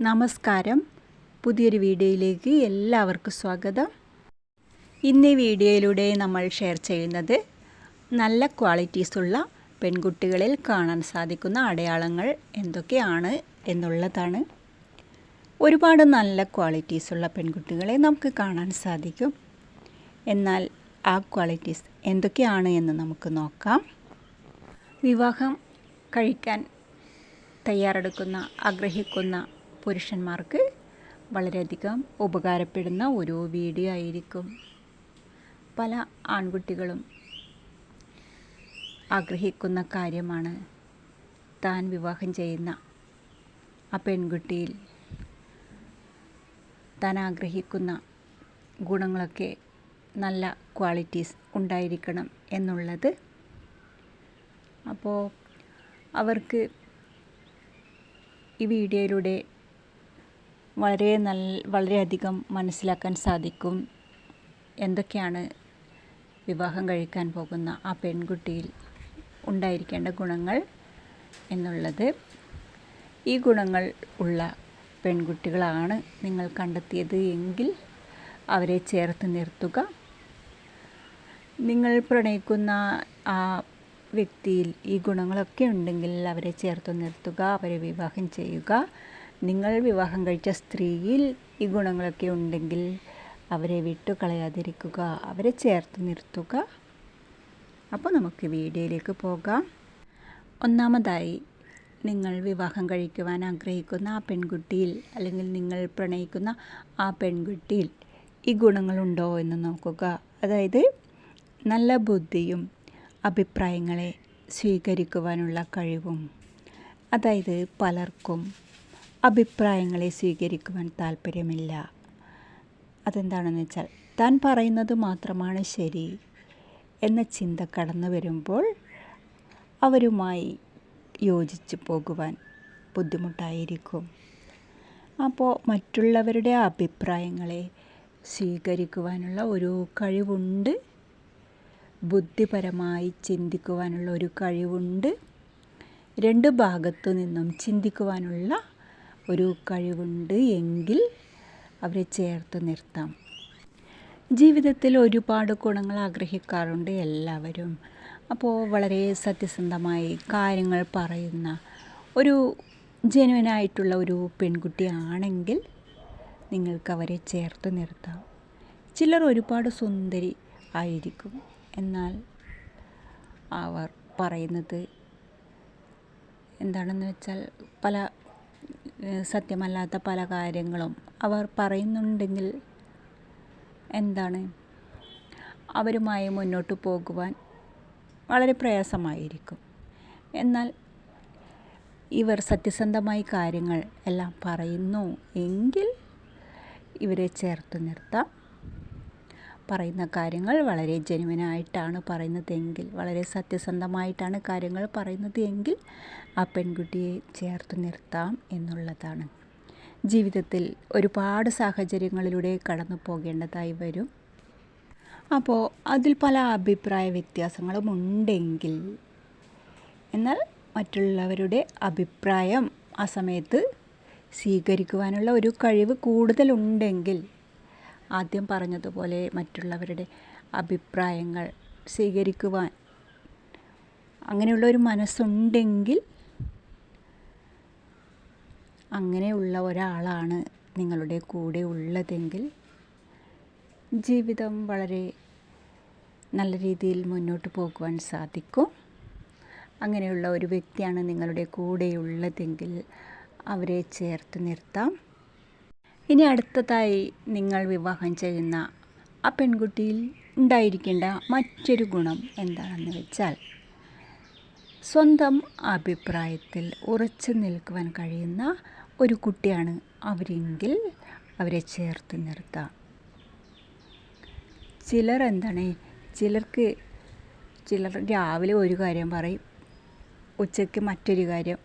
നമസ്കാരം. പുതിയൊരു വീഡിയോയിലേക്ക് എല്ലാവർക്കും സ്വാഗതം. ഇന്നീ വീഡിയോയിലൂടെ നമ്മൾ ഷെയർ ചെയ്യുന്നത് നല്ല ക്വാളിറ്റീസുള്ള പെൺകുട്ടികളിൽ കാണാൻ സാധിക്കുന്ന അടയാളങ്ങൾ എന്തൊക്കെയാണ് എന്നുള്ളതാണ്. ഒരുപാട് നല്ല ക്വാളിറ്റീസുള്ള പെൺകുട്ടികളെ നമുക്ക് കാണാൻ സാധിക്കും. എന്നാൽ ആ ക്വാളിറ്റീസ് എന്തൊക്കെയാണ് എന്ന് നമുക്ക് നോക്കാം. വിവാഹം കഴിക്കാൻ തയ്യാറെടുക്കുന്ന ആഗ്രഹിക്കുന്ന പുരുഷന്മാർക്ക് വളരെയധികം ഉപകാരപ്പെടുന്ന ഒരു വീഡിയോ ആയിരിക്കും. പല ആൺകുട്ടികളും ആഗ്രഹിക്കുന്ന കാര്യമാണ് താൻ വിവാഹം ചെയ്യുന്ന ആ പെൺകുട്ടിയിൽ താൻ ആഗ്രഹിക്കുന്ന ഗുണങ്ങളൊക്കെ നല്ല ക്വാളിറ്റീസ് ഉണ്ടായിരിക്കണം എന്നുള്ളത്. അപ്പോൾ അവർക്ക് ഈ വീഡിയോയിലൂടെ വളരെയധികം മനസ്സിലാക്കാൻ സാധിക്കും എന്തൊക്കെയാണ് വിവാഹം കഴിക്കാൻ പോകുന്ന ആ പെൺകുട്ടിയിൽ ഉണ്ടായിരിക്കേണ്ട ഗുണങ്ങൾ എന്നുള്ളത്. ഈ ഗുണങ്ങൾ ഉള്ള പെൺകുട്ടികളാണ് നിങ്ങൾ കണ്ടെത്തിയത് എങ്കിൽ അവരെ ചേർത്ത് നിർത്തുക. നിങ്ങൾ പ്രണയിക്കുന്ന ആ വ്യക്തിയിൽ ഈ ഗുണങ്ങളൊക്കെ ഉണ്ടെങ്കിൽ അവരെ ചേർത്ത് നിർത്തുക, അവരെ വിവാഹം ചെയ്യുക. നിങ്ങൾ വിവാഹം കഴിച്ച സ്ത്രീയിൽ ഈ ഗുണങ്ങളൊക്കെ ഉണ്ടെങ്കിൽ അവരെ വിട്ടുകളയാതിരിക്കുക, അവരെ ചേർത്ത് നിർത്തുക. അപ്പോൾ നമുക്ക് വീഡിയോയിലേക്ക് പോകാം. ഒന്നാമതായി, നിങ്ങൾ വിവാഹം കഴിക്കുവാൻ ആഗ്രഹിക്കുന്ന ആ പെൺകുട്ടിയിൽ അല്ലെങ്കിൽ നിങ്ങൾ പ്രണയിക്കുന്ന ആ പെൺകുട്ടിയിൽ ഈ ഗുണങ്ങളുണ്ടോ എന്ന് നോക്കുക. അതായത് നല്ല ബുദ്ധിയും അഭിപ്രായങ്ങളെ സ്വീകരിക്കുവാനുള്ള കഴിവും. അതായത് പലർക്കും അഭിപ്രായങ്ങളെ സ്വീകരിക്കുവാൻ താല്പര്യമില്ല. അതെന്താണെന്ന് വെച്ചാൽ താൻ പറയുന്നത് മാത്രമാണ് ശരി എന്ന ചിന്ത കടന്നു വരുമ്പോൾ അവരുമായി യോജിച്ച് പോകുവാൻ ബുദ്ധിമുട്ടായിരിക്കും. അപ്പോൾ മറ്റുള്ളവരുടെ അഭിപ്രായങ്ങളെ സ്വീകരിക്കുവാനുള്ള ഒരു കഴിവുണ്ട്, ബുദ്ധിപരമായി ചിന്തിക്കുവാനുള്ള ഒരു കഴിവുണ്ട്, രണ്ട് ഭാഗത്തു നിന്നും ചിന്തിക്കുവാനുള്ള ഒരു കഴിവുണ്ട് എങ്കിൽ അവരെ ചേർത്ത് നിർത്താം. ജീവിതത്തിൽ ഒരുപാട് ഗുണങ്ങൾ ആഗ്രഹിക്കാറുണ്ട് എല്ലാവരും. അപ്പോൾ വളരെ സത്യസന്ധമായി കാര്യങ്ങൾ പറയുന്ന ഒരു ജെന്യുവനായിട്ടുള്ള ഒരു പെൺകുട്ടിയാണെങ്കിൽ നിങ്ങൾക്ക് അവരെ ചേർത്ത് നിർത്താം. ചിലർ ഒരുപാട് സുന്ദരി ആയിരിക്കും, എന്നാൽ അവർ പറയുന്നത് എന്താണെന്ന് വെച്ചാൽ പല സത്യമല്ലാത്ത പല കാര്യങ്ങളും അവർ പറയുന്നുണ്ടെങ്കിൽ എന്താണ് അവരുമായി മുന്നോട്ട് പോകുവാൻ വളരെ പ്രയാസമായിരിക്കും. എന്നാൽ ഇവർ സത്യസന്ധമായി കാര്യങ്ങൾ എല്ലാം പറയുന്നു എങ്കിൽ ഇവരെ ചേർത്ത് നിർത്താം. പറയുന്ന കാര്യങ്ങൾ വളരെ ജെന്യുവനായിട്ടാണ് പറയുന്നതെങ്കിൽ, വളരെ സത്യസന്ധമായിട്ടാണ് കാര്യങ്ങൾ പറയുന്നത് എങ്കിൽ ആ പെൺകുട്ടിയെ ചേർത്ത് നിർത്താം എന്നുള്ളതാണ്. ജീവിതത്തിൽ ഒരുപാട് സാഹചര്യങ്ങളിലൂടെ കടന്നു പോകേണ്ടതായി വരും. അപ്പോൾ അതിൽ പല അഭിപ്രായ വ്യത്യാസങ്ങളും ഉണ്ടെങ്കിൽ, എന്നാൽ മറ്റുള്ളവരുടെ അഭിപ്രായം ആ സമയത്ത് സ്വീകരിക്കുവാനുള്ള ഒരു കഴിവ് കൂടുതലുണ്ടെങ്കിൽ, ആദ്യം പറഞ്ഞതുപോലെ മറ്റുള്ളവരുടെ അഭിപ്രായങ്ങൾ സ്വീകരിക്കുവാൻ അങ്ങനെയുള്ള ഒരു മനസ്സുണ്ടെങ്കിൽ, അങ്ങനെയുള്ള ഒരാളാണ് നിങ്ങളുടെ കൂടെ ഉള്ളതെങ്കിൽ ജീവിതം വളരെ നല്ല രീതിയിൽ മുന്നോട്ട് പോകുവാൻ സാധിക്കും. അങ്ങനെയുള്ള ഒരു വ്യക്തിയാണ് നിങ്ങളുടെ കൂടെയുള്ളതെങ്കിൽ അവരെ ചേർത്ത് നിർത്താം. ഇനി അടുത്തതായി, നിങ്ങൾ വിവാഹം ചെയ്യുന്ന ആ പെൺകുട്ടിയിൽ ഉണ്ടായിരിക്കേണ്ട മറ്റൊരു ഗുണം എന്താണെന്ന് വെച്ചാൽ സ്വന്തം അഭിപ്രായത്തിൽ ഉറച്ചു നിൽക്കുവാൻ കഴിയുന്ന ഒരു കുട്ടിയാണ് അവരെങ്കിൽ അവരെ ചേർത്ത് നിർത്താം. ചിലർ രാവിലെ ഒരു കാര്യം പറയും, ഉച്ചയ്ക്ക് മറ്റൊരു കാര്യം,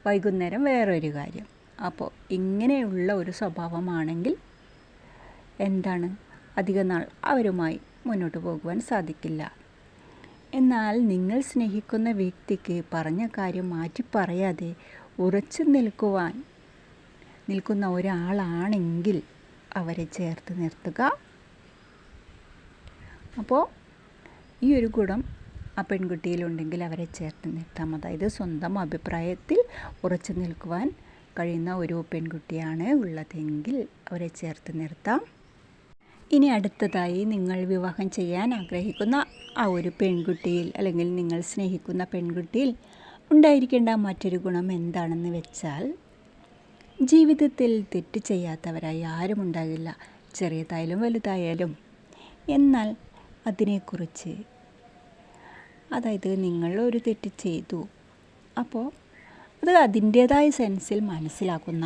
വൈകുന്നേരം വേറൊരു കാര്യം. അപ്പോൾ ഇങ്ങനെയുള്ള ഒരു സ്വഭാവമാണെങ്കിൽ എന്താണ് അധിക നാൾ അവരുമായി മുന്നോട്ട് പോകുവാൻ സാധിക്കില്ല. എന്നാൽ നിങ്ങൾ സ്നേഹിക്കുന്ന വ്യക്തിക്ക് പറഞ്ഞ കാര്യം മാറ്റി പറയാതെ ഉറച്ചു നിൽക്കുവാൻ നിൽക്കുന്ന ഒരാളാണെങ്കിൽ അവരെ ചേർത്ത് നിർത്തുക. അപ്പോൾ ഈ ഒരു ഗുണം ആ പെൺകുട്ടിയിലുണ്ടെങ്കിൽ അവരെ ചേർത്ത് നിർത്താം. അതായത് സ്വന്തം അഭിപ്രായത്തിൽ ഉറച്ചു നിൽക്കുവാൻ കഴിയുന്ന ഒരു പെൺകുട്ടിയാണ് ഉള്ളതെങ്കിൽ അവരെ ചേർത്ത് നിർത്താം. ഇനി അടുത്തതായി നിങ്ങൾ വിവാഹം ചെയ്യാൻ ആഗ്രഹിക്കുന്ന ആ ഒരു പെൺകുട്ടിയിൽ അല്ലെങ്കിൽ നിങ്ങൾ സ്നേഹിക്കുന്ന പെൺകുട്ടിയിൽ ഉണ്ടായിരിക്കേണ്ട മറ്റൊരു ഗുണം എന്താണെന്ന് വെച്ചാൽ, ജീവിതത്തിൽ തെറ്റ് ചെയ്യാത്തവരായി ആരും ഉണ്ടാകില്ല, ചെറിയതായാലും വലുതായാലും. എന്നാൽ അതിനെക്കുറിച്ച്, അതായത് നിങ്ങൾ ഒരു തെറ്റ് ചെയ്തു, അപ്പോൾ അത് അതിൻ്റേതായ സെൻസിൽ മനസ്സിലാക്കുന്ന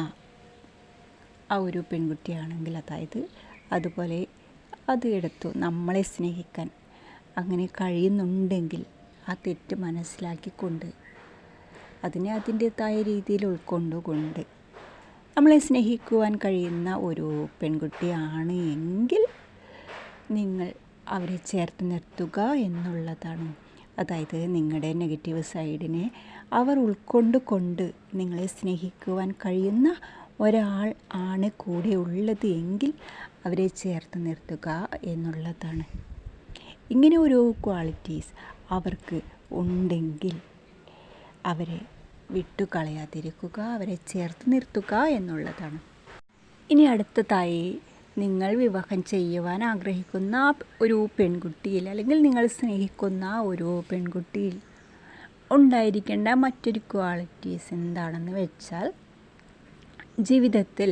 ആ ഒരു പെൺകുട്ടിയാണെങ്കിൽ, അതായത് അതുപോലെ അത് എടുത്തു നമ്മളെ സ്നേഹിക്കാൻ അങ്ങനെ കഴിയുന്നുണ്ടെങ്കിൽ ആ തെറ്റ് മനസ്സിലാക്കിക്കൊണ്ട് അതിനെ അതിൻ്റേതായ രീതിയിൽ ഉൾക്കൊണ്ടുകൊണ്ട് നമ്മളെ സ്നേഹിക്കുവാൻ കഴിയുന്ന ഒരു പെൺകുട്ടിയാണ് എങ്കിൽ നിങ്ങൾ അവരെ ചേർത്ത് നിർത്തുക എന്നുള്ളതാണ്. അതായത് നിങ്ങളുടെ നെഗറ്റീവ് സൈഡിനെ അവർ ഉൾക്കൊണ്ടുകൊണ്ട് നിങ്ങളെ സ്നേഹിക്കുവാൻ കഴിയുന്ന ഒരാൾ ആണ് കൂടെ ഉള്ളത് എങ്കിൽ അവരെ ചേർത്ത് നിർത്തുക എന്നുള്ളതാണ്. ഇങ്ങനെ ഒരു ക്വാളിറ്റീസ് അവർക്ക് ഉണ്ടെങ്കിൽ അവരെ വിട്ടുകളയാതിരിക്കുക, അവരെ ചേർത്ത് നിർത്തുക എന്നുള്ളതാണ്. ഇനി അടുത്തതായി നിങ്ങൾ വിവാഹം ചെയ്യുവാൻ ആഗ്രഹിക്കുന്ന ഒരു പെൺകുട്ടിയിൽ അല്ലെങ്കിൽ നിങ്ങൾ സ്നേഹിക്കുന്ന ഒരു പെൺകുട്ടിയിൽ ഉണ്ടായിരിക്കേണ്ട മറ്റൊരു ക്വാളിറ്റീസ് എന്താണെന്ന് വെച്ചാൽ, ജീവിതത്തിൽ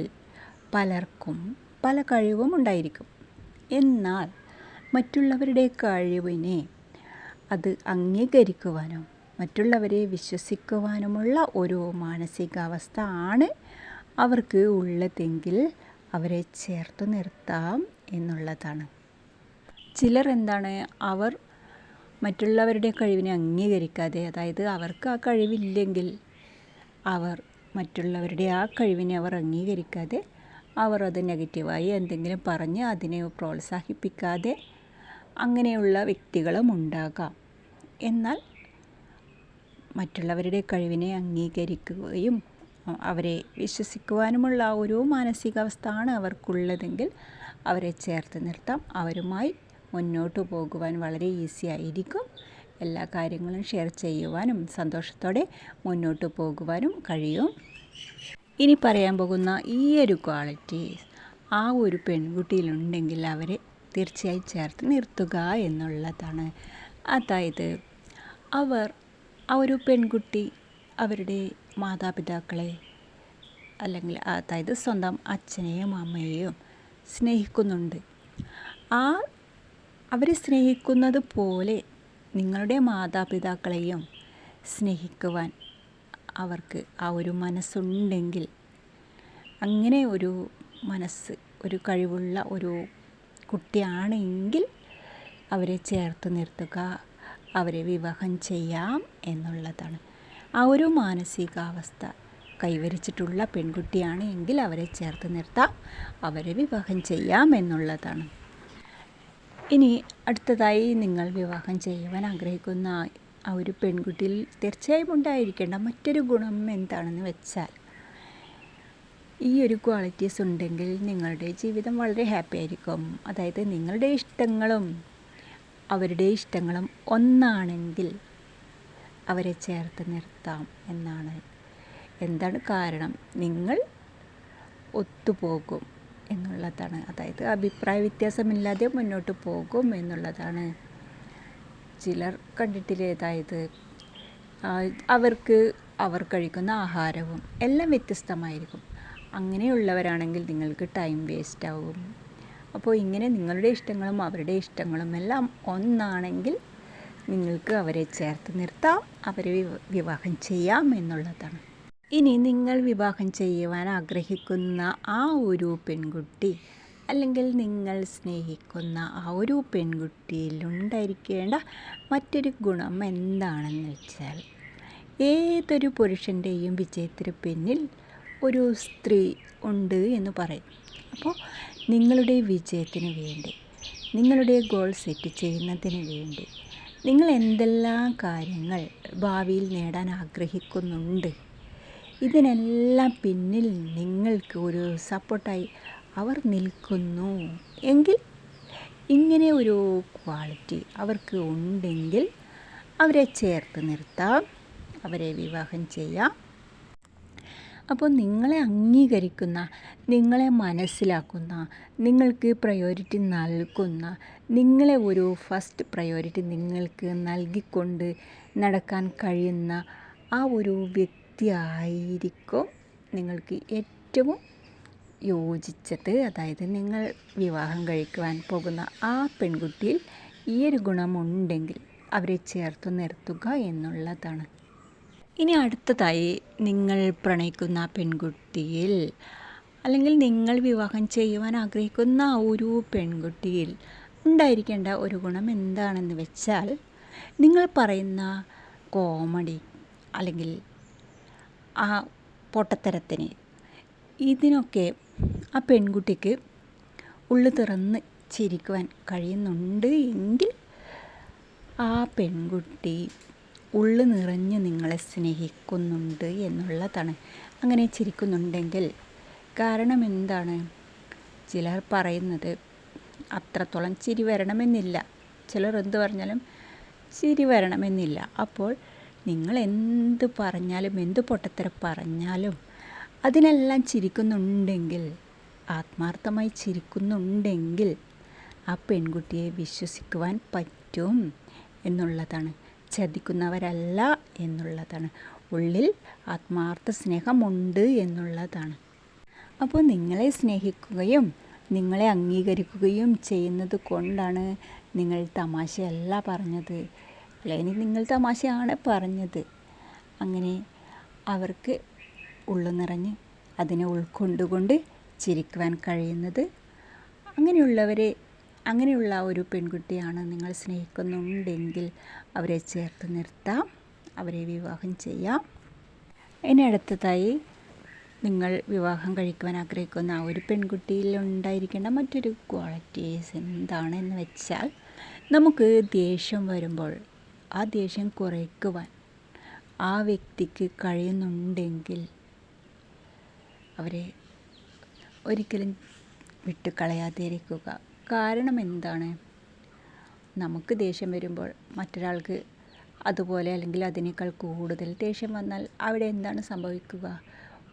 പലർക്കും പല കഴിവും ഉണ്ടായിരിക്കും. എന്നാൽ മറ്റുള്ളവരുടെ കഴിവിനെ അത് അംഗീകരിക്കുവാനും മറ്റുള്ളവരെ വിശ്വസിക്കുവാനുമുള്ള ഒരു മാനസികാവസ്ഥ ആണ് അവർക്ക് ഉള്ളതെങ്കിൽ അവരെ ചേർത്ത് നിർത്താം എന്നുള്ളതാണ്. ചിലർ എന്താണ്, അവർ മറ്റുള്ളവരുടെ കഴിവിനെ അംഗീകരിക്കാതെ, അതായത് അവർക്ക് ആ കഴിവില്ലെങ്കിൽ അവർ മറ്റുള്ളവരുടെ ആ കഴിവിനെ അവർ അംഗീകരിക്കാതെ അവർ അത് നെഗറ്റീവായി എന്തെങ്കിലും പറഞ്ഞ് അതിനെ പ്രോത്സാഹിപ്പിക്കാതെ അങ്ങനെയുള്ള വ്യക്തികളും ഉണ്ടാകാം. എന്നാൽ മറ്റുള്ളവരുടെ കഴിവിനെ അംഗീകരിക്കുകയും അവരെ വിശ്വസിക്കുവാനുമുള്ള ഒരു മാനസികാവസ്ഥയാണ് അവർക്കുള്ളതെങ്കിൽ അവരെ ചേർത്ത് നിർത്താം. അവരുമായി മുന്നോട്ട് പോകുവാൻ വളരെ ഈസി ആയിരിക്കും. എല്ലാ കാര്യങ്ങളും ഷെയർ ചെയ്യുവാനും സന്തോഷത്തോടെ മുന്നോട്ട് പോകുവാനും കഴിയും. ഇനി പറയാൻ പോകുന്ന ഈ ഒരു ക്വാളിറ്റി ആ ഒരു പെൺകുട്ടിയിലുണ്ടെങ്കിൽ അവരെ തീർച്ചയായും ചേർത്ത് നിർത്തുക എന്നുള്ളതാണ്. അതായത് ആ ഒരു പെൺകുട്ടി അവരുടെ മാതാപിതാക്കളെ അല്ലെങ്കിൽ അതായത് സ്വന്തം അച്ഛനെയും അമ്മയെയും സ്നേഹിക്കുന്നുണ്ട്. അവരെ സ്നേഹിക്കുന്നത് പോലെ നിങ്ങളുടെ മാതാപിതാക്കളെയും സ്നേഹിക്കുവാൻ അവർക്ക് ആ ഒരു മനസ്സുണ്ടെങ്കിൽ, അങ്ങനെ ഒരു മനസ്സ് ഒരു കഴിവുള്ള ഒരു കുട്ടിയാണെങ്കിൽ അവരെ ചേർത്ത് നിർത്തുക, അവരെ വിവാഹം ചെയ്യാം എന്നുള്ളതാണ്. ആ ഒരു മാനസികാവസ്ഥ കൈവരിച്ചിട്ടുള്ള പെൺകുട്ടിയാണ് എങ്കിൽ അവരെ ചേർത്ത് നിർത്താം, അവരെ വിവാഹം ചെയ്യാം എന്നുള്ളതാണ്. ഇനി അടുത്തതായി നിങ്ങൾ വിവാഹം ചെയ്യുവാൻ ആഗ്രഹിക്കുന്ന ആ ഒരു പെൺകുട്ടിയിൽ തീർച്ചയായും ഉണ്ടായിരിക്കേണ്ട മറ്റൊരു ഗുണം എന്താണെന്ന് വെച്ചാൽ, ഈ ഒരു ക്വാളിറ്റീസ് ഉണ്ടെങ്കിൽ നിങ്ങളുടെ ജീവിതം വളരെ ഹാപ്പി ആയിരിക്കും. അതായത് നിങ്ങളുടെ ഇഷ്ടങ്ങളും അവരുടെ ഇഷ്ടങ്ങളും ഒന്നാണെങ്കിൽ അവരെ ചേർത്ത് നിർത്താം എന്നാണ്. എന്താണ് കാരണം? നിങ്ങൾ ഒത്തുപോകും എന്നുള്ളതാണ്. അതായത് അഭിപ്രായ വ്യത്യാസമില്ലാതെ മുന്നോട്ട് പോകും എന്നുള്ളതാണ്. ചിലർ കണ്ടിട്ടില്ലേ, അതായത് അവർ കഴിക്കുന്ന ആഹാരവും എല്ലാം വ്യത്യസ്തമായിരിക്കും. അങ്ങനെയുള്ളവരാണെങ്കിൽ നിങ്ങൾക്ക് ടൈം വേസ്റ്റ് ആവും. അപ്പോൾ ഇങ്ങനെ നിങ്ങളുടെ ഇഷ്ടങ്ങളും അവരുടെ ഇഷ്ടങ്ങളും എല്ലാം ഒന്നാണെങ്കിൽ നിങ്ങൾക്ക് അവരെ ചേർത്ത് നിർത്താം, അവരെ വിവാഹം ചെയ്യാം എന്നുള്ളതാണ്. ഇനി നിങ്ങൾ വിവാഹം ചെയ്യുവാൻ ആഗ്രഹിക്കുന്ന ആ ഒരു പെൺകുട്ടി അല്ലെങ്കിൽ നിങ്ങൾ സ്നേഹിക്കുന്ന ആ ഒരു പെൺകുട്ടിയിലുണ്ടായിരിക്കേണ്ട മറ്റൊരു ഗുണം എന്താണെന്ന് വെച്ചാൽ, ഏതൊരു പുരുഷൻ്റെയും വിജയത്തിന് പിന്നിൽ ഒരു സ്ത്രീ ഉണ്ട് എന്ന് പറയും. അപ്പോൾ നിങ്ങളുടെ വിജയത്തിന് വേണ്ടി, നിങ്ങളുടെ ഗോൾ സെറ്റ് ചെയ്യുന്നതിന് വേണ്ടി നിങ്ങൾ എന്തെല്ലാം കാര്യങ്ങൾ ഭാവിയിൽ നേടാൻ ആഗ്രഹിക്കുന്നുണ്ട് ഇതിനെല്ലാം പിന്നിൽ നിങ്ങൾക്ക് ഒരു സപ്പോർട്ടായി അവർ നിൽക്കുന്നു എങ്കിൽ, ഇങ്ങനെ ഒരു ക്വാളിറ്റി അവർക്ക് ഉണ്ടെങ്കിൽ അവരെ ചേർത്ത് നിർത്താം, അവരെ വിവാഹം ചെയ്യാം. അപ്പോൾ നിങ്ങളെ അംഗീകരിക്കുന്ന, നിങ്ങളെ മനസ്സിലാക്കുന്ന, നിങ്ങൾക്ക് പ്രയോറിറ്റി നൽകുന്ന, നിങ്ങളെ ഒരു ഫസ്റ്റ് പ്രയോറിറ്റി നിങ്ങൾക്ക് നൽകിക്കൊണ്ട് നടക്കാൻ കഴിയുന്ന ആ ഒരു വ്യക്തിയായിരിക്കും നിങ്ങൾക്ക് ഏറ്റവും യോജിച്ചത്. അതായത് നിങ്ങൾ വിവാഹം കഴിക്കുവാൻ പോകുന്ന ആ പെൺകുട്ടിയിൽ ഈ ഒരു ഗുണമുണ്ടെങ്കിൽ അവരെ ചേർത്ത് നിർത്തുക എന്നുള്ളതാണ്. ഇനി അടുത്തതായി, നിങ്ങൾ പ്രണയിക്കുന്ന പെൺകുട്ടിയിൽ അല്ലെങ്കിൽ നിങ്ങൾ വിവാഹം ചെയ്യുവാൻ ആഗ്രഹിക്കുന്ന ഒരു പെൺകുട്ടിയിൽ ഉണ്ടായിരിക്കേണ്ട ഒരു ഗുണം എന്താണെന്ന് വെച്ചാൽ, നിങ്ങൾ പറയുന്ന കോമഡി അല്ലെങ്കിൽ ആ പൊട്ടത്തരത്തിന്, ഇതിനൊക്കെ ആ പെൺകുട്ടിക്ക് ഉള്ളു തുറന്ന് ചിരിക്കുവാൻ കഴിയുന്നുണ്ട് എങ്കിൽ ആ പെൺകുട്ടി ഉള്ളു നിറഞ്ഞ് നിങ്ങളെ സ്നേഹിക്കുന്നുണ്ട് എന്നുള്ളതാണ്. അങ്ങനെ ചിരിക്കുന്നുണ്ടെങ്കിൽ കാരണം എന്താണ്? ചിലർ പറയുന്നത് അത്രത്തോളം ചിരി വരണമെന്നില്ല, ചിലർ എന്ത് പറഞ്ഞാലും ചിരി വരണമെന്നില്ല. അപ്പോൾ നിങ്ങൾ എന്ത് പറഞ്ഞാലും, എന്ത് പൊട്ടത്തരം പറഞ്ഞാലും അതിനെല്ലാം ചിരിക്കുന്നുണ്ടെങ്കിൽ, ആത്മാർത്ഥമായി ചിരിക്കുന്നുണ്ടെങ്കിൽ ആ പെൺകുട്ടിയെ വിശ്വസിക്കുവാൻ പറ്റും എന്നുള്ളതാണ്. ചതിക്കുന്നവരല്ല എന്നുള്ളതാണ്. ഉള്ളിൽ ആത്മാർത്ഥ സ്നേഹമുണ്ട് എന്നുള്ളതാണ്. അപ്പോൾ നിങ്ങളെ സ്നേഹിക്കുകയും നിങ്ങളെ അംഗീകരിക്കുകയും ചെയ്യുന്നത് കൊണ്ടാണ് നിങ്ങൾ തമാശയല്ല പറഞ്ഞത്, അല്ലെങ്കിൽ നിങ്ങൾ തമാശയാണ് പറഞ്ഞത്. അങ്ങനെ അവർക്ക് ഉള്ളു നിറഞ്ഞ് അതിനെ ഉൾക്കൊണ്ടുകൊണ്ട് ചിരിക്കുവാൻ കഴിയുന്നത്, അങ്ങനെയുള്ള ഒരു പെൺകുട്ടിയാണ് നിങ്ങൾ സ്നേഹിക്കുന്നുണ്ടെങ്കിൽ അവരെ ചേർത്ത് നിർത്താം, അവരെ വിവാഹം ചെയ്യാം. ഇനി അടുത്തതായി, നിങ്ങൾ വിവാഹം കഴിക്കുവാൻ ആഗ്രഹിക്കുന്ന ആ ഒരു പെൺകുട്ടിയിൽ ഉണ്ടായിരിക്കേണ്ട മറ്റൊരു ക്വാളിറ്റീസ് എന്താണെന്ന് വെച്ചാൽ, നമുക്ക് ദേഷ്യം വരുമ്പോൾ ആ ദേഷ്യം കുറയ്ക്കുവാൻ ആ വ്യക്തിക്ക് കഴിയുന്നുണ്ടെങ്കിൽ അവരെ ഒരിക്കലും വിട്ട് കളയാതിരിക്കുക. കാരണം എന്താണ്? നമുക്ക് ദേഷ്യം വരുമ്പോൾ മറ്റൊരാൾക്ക് അതുപോലെ അല്ലെങ്കിൽ അതിനേക്കാൾ കൂടുതൽ ദേഷ്യം വന്നാൽ അവിടെ എന്താണ് സംഭവിക്കുക?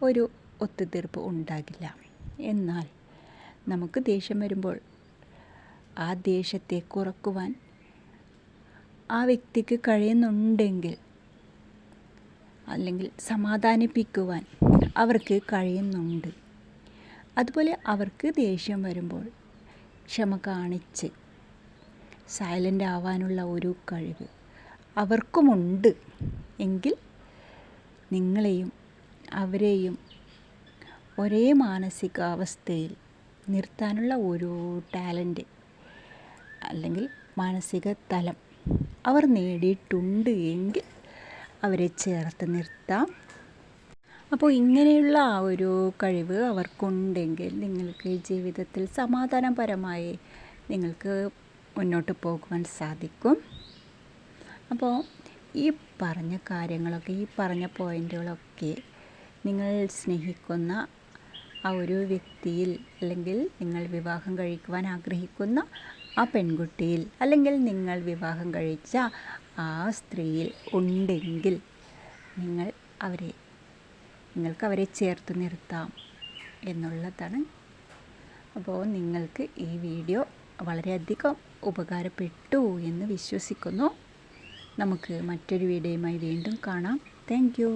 ഒരു ഒത്തുതീർപ്പ് ഉണ്ടാകില്ല. എന്നാൽ നമുക്ക് ദേഷ്യം വരുമ്പോൾ ആ ദേഷ്യത്തെ കുറക്കുവാൻ ആ വ്യക്തിക്ക് കഴിയുന്നുണ്ടെങ്കിൽ, അല്ലെങ്കിൽ സമാധാനിപ്പിക്കുവാൻ അവർക്ക് കഴിയുന്നുണ്ട്. അതുപോലെ അവർക്ക് ദേഷ്യം വരുമ്പോൾ ക്ഷമ കാണിച്ച് സൈലൻ്റ് ആവാനുള്ള ഒരു കഴിവ് അവർക്കുമുണ്ട് എങ്കിൽ, നിങ്ങളെയും അവരെയും ഒരേ മാനസികാവസ്ഥയിൽ നിർത്താനുള്ള ഒരു ടാലൻറ്റ് അല്ലെങ്കിൽ മാനസിക തലം അവർ നേടിയിട്ടുണ്ട് എങ്കിൽ അവരെ ചേർത്ത് നിർത്താം. അപ്പോൾ ഇങ്ങനെയുള്ള ആ ഒരു കഴിവ് അവർക്കുണ്ടെങ്കിൽ നിങ്ങൾക്ക് ജീവിതത്തിൽ സമാധാനപരമായി നിങ്ങൾക്ക് മുന്നോട്ട് പോകുവാൻ സാധിക്കും. അപ്പോൾ ഈ പറഞ്ഞ കാര്യങ്ങളൊക്കെ, ഈ പറഞ്ഞ പോയിൻ്റുകളൊക്കെ നിങ്ങൾ സ്നേഹിക്കുന്ന ആ ഒരു വ്യക്തിയിൽ, അല്ലെങ്കിൽ നിങ്ങൾ വിവാഹം കഴിക്കുവാൻ ആഗ്രഹിക്കുന്ന ആ പെൺകുട്ടിയിൽ, അല്ലെങ്കിൽ നിങ്ങൾ വിവാഹം കഴിച്ച ആ സ്ത്രീയിൽ ഉണ്ടെങ്കിൽ നിങ്ങൾക്ക് അവരെ ചേർത്ത് നിർത്താം എന്നുള്ളതാണ്. അപ്പോൾ നിങ്ങൾക്ക് ഈ വീഡിയോ വളരെയധികം ഉപകാരപ്പെട്ടു എന്ന് വിശ്വസിക്കുന്നു. നമുക്ക് മറ്റൊരു വീഡിയോയുമായി വീണ്ടും കാണാം. Thank you.